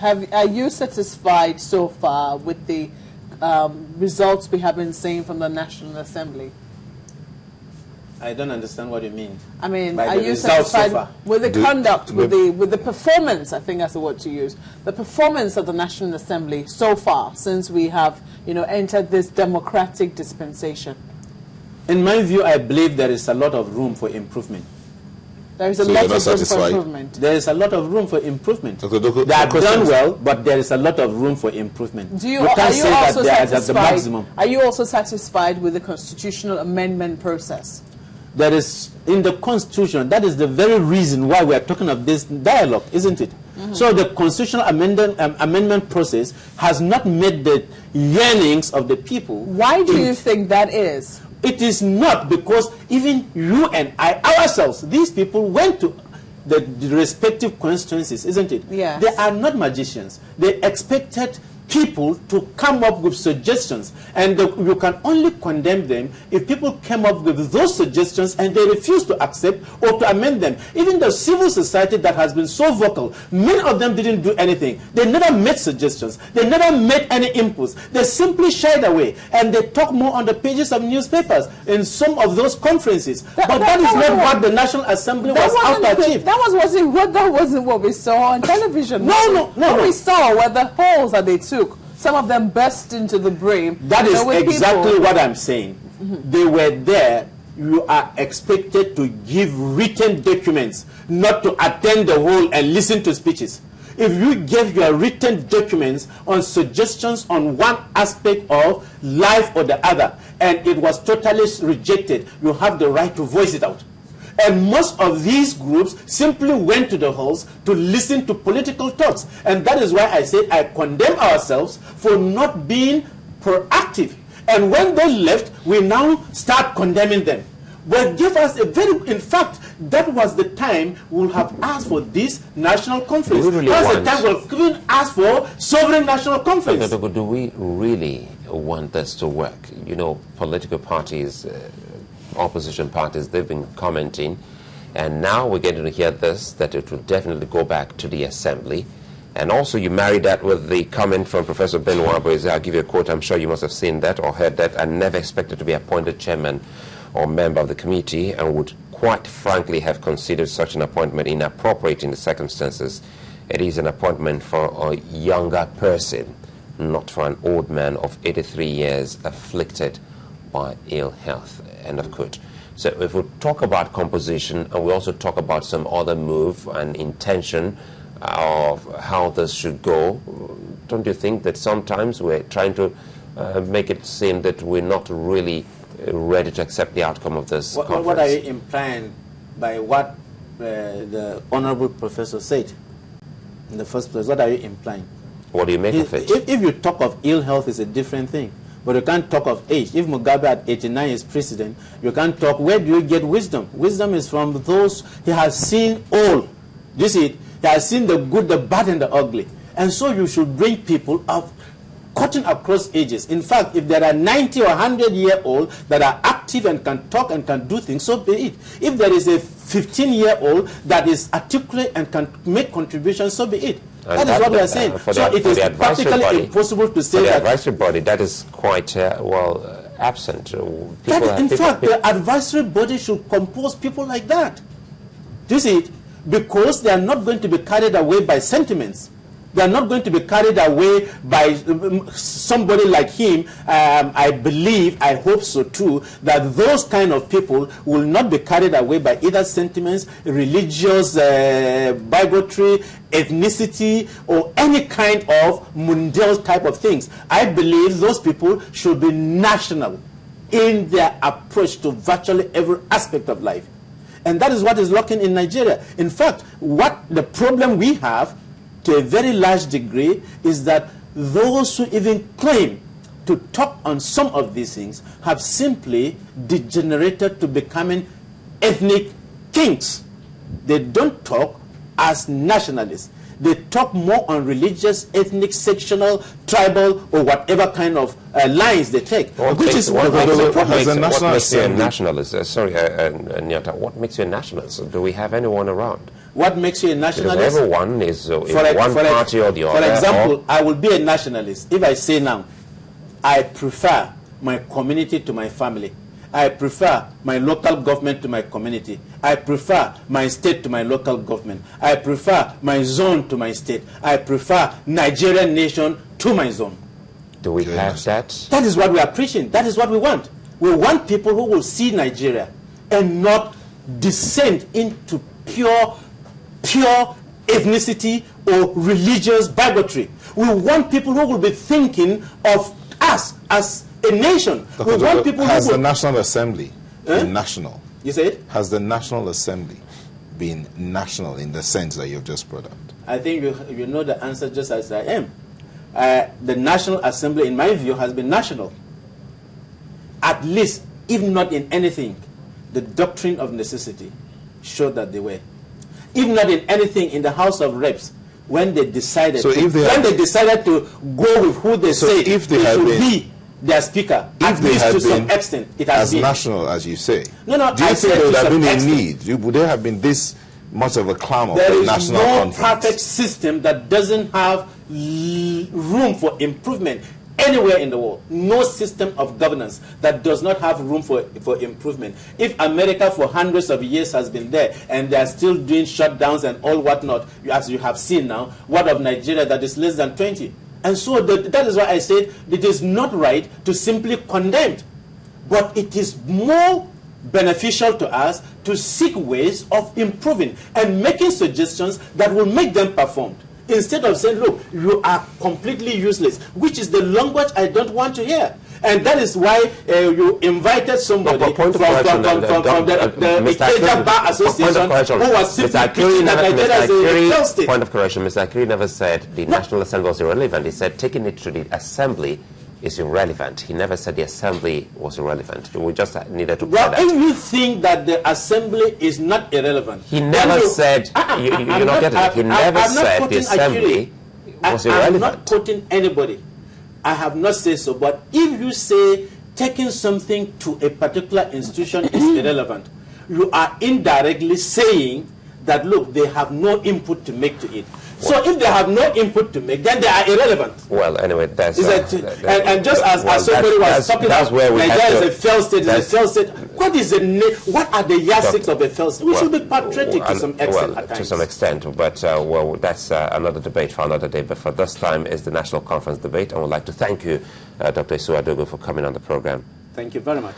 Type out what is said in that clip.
are you satisfied so far with the results we have been seeing from the National Assembly? I don't understand what you mean. I mean, are you satisfied with the conduct, with the performance, I think that's the word to use, the performance of the National Assembly so far since we have, entered this democratic dispensation? In my view, I believe there is a lot of room for improvement. There is a lot of room for improvement. There is a lot of room for improvement. Dr. Dogo, they have done well, but there is a lot of room for improvement. Are you also satisfied with the constitutional amendment process? There is, in the Constitution, that is the very reason why we are talking of this dialogue, isn't it? Mm-hmm. So the constitutional amendment process has not met the yearnings of the people. Why do you think that is? It is not, because even you and I ourselves, these people went to the respective constituencies, isn't it? Yes. They are not magicians. They expected people to come up with suggestions, and you can only condemn them if people came up with those suggestions and they refuse to accept or to amend them. Even the civil society that has been so vocal, many of them didn't do anything. They never made suggestions. They never made any inputs. They simply shied away, and they talk more on the pages of newspapers in some of those conferences. But that is not what the National Assembly was out to achieve. That wasn't what we saw on television. No. What we saw were the polls that they took. Some of them burst into the brim. That is exactly what I'm saying. Mm-hmm. They were there. You are expected to give written documents, not to attend the whole and listen to speeches. If you gave your written documents on suggestions on one aspect of life or the other, and it was totally rejected, you have the right to voice it out. And most of these groups simply went to the halls to listen to political talks. And that is why I said I condemn ourselves for not being proactive. And when they left, we now start condemning them. But give us in fact, that was the time we would have asked for this national conference. That was the time we would even asked for sovereign national conference. Do we really want this to work? Political parties, opposition parties, they've been commenting, and now we're getting to hear this, that it will definitely go back to the Assembly. And also you marry that with the comment from Professor Benoit Boise. I'll give you a quote, I'm sure you must have seen that or heard that. I never expected to be appointed chairman or member of the committee, and would quite frankly have considered such an appointment inappropriate in the circumstances. It is an appointment for a younger person, not for an old man of 83 years afflicted by ill health. End of quote. So if we talk about composition, and we also talk about some other move and intention of how this should go, don't you think that sometimes we're trying to make it seem that we're not really ready to accept the outcome of this conference? What are you implying by what the Honorable Professor said in the first place? What are you implying? What do you make of it? If you talk of ill health, is a different thing. But you can't talk of age. If Mugabe at 89 is president, you can't talk. Where do you get wisdom? Wisdom is from those he has seen all. You see it? He has seen the good, the bad, and the ugly. And so you should bring people up, cutting across ages. In fact, if there are 90 or 100-year-old that are active and can talk and can do things, so be it. If there is a 15-year-old that is articulate and can make contributions, so be it. That is what we are saying. So it is practically impossible to say that. The advisory body, that is quite, absent. In fact, the advisory body should compose people like that. Do you see it? Because they are not going to be carried away by sentiments. They are not going to be carried away by somebody like him. I believe, I hope so too, that those kind of people will not be carried away by either sentiments, religious bigotry, ethnicity, or any kind of mundane type of things. I believe those people should be national in their approach to virtually every aspect of life. And that is what is lacking in Nigeria. In fact, what the problem we have to a very large degree is that those who even claim to talk on some of these things have simply degenerated to becoming ethnic kings. They don't talk as nationalists. They talk more on religious, ethnic, sectional, tribal, or whatever kind of lines they take. What makes you a nationalist? Sorry, Nyata, what makes you a nationalist? Do we have anyone around? What makes you a nationalist? Because everyone is one party or the other. For example, I will be a nationalist if I say now, I prefer my community to my family. I prefer my local government to my community. I prefer my state to my local government. I prefer my zone to my state. I prefer Nigerian nation to my zone. Do we have that? That is what we are preaching. That is what we want. We want people who will see Nigeria and not descend into pure ethnicity or religious bigotry. We want people who will be thinking of us as a nation. We want people has the National Assembly been national? You said? Has the National Assembly been national in the sense that you've just brought out? I think you know the answer just as I am. The National Assembly, in my view, has been national. At least, if not in anything, the doctrine of necessity showed that they were. If not in anything, in the House of Reps, when they decided, to go with who they say if they should be their speaker, at least to some extent, it has been. As national as you say. No, do you think there would have been a need? Would there have been this much of a clamor for a national conference? There is no perfect system that doesn't have room for improvement anywhere in the world. No system of governance that does not have room for improvement. If America for hundreds of years has been there and they are still doing shutdowns and all whatnot, as you have seen now, what of Nigeria that is less than 20? And so that is why I said it is not right to simply condemn, but it is more beneficial to us to seek ways of improving and making suggestions that will make them perform. Instead of saying, look, you are completely useless, which is the language I don't want to hear. And that is why you invited somebody from the Ikeja Bar Association who was simply preaching that Nigeria is a failed state. Point of correction, Mr. Akiri never said the National Assembly was irrelevant. He said taking it to the Assembly is irrelevant. He never said the Assembly was irrelevant. We just needed to well, if you think that the Assembly is not irrelevant, he never said. You're not getting it. He never said the Assembly was irrelevant. I'm not quoting anybody. I have not said so. But if you say taking something to a particular institution is irrelevant, you are indirectly saying that look, they have no input to make to it. So if they have no input to make, then they are irrelevant. Well, anyway, that's... and just as somebody was talking about, Nigeria is a failed state, is a failed state. What are the yardsticks of a failed state? We should be patriotic to some extent at times. To some extent, but well, that's another debate for another day. But for this time is the National Conference debate, and we'd like to thank you, Dr. Dogo, for coming on the program. Thank you very much.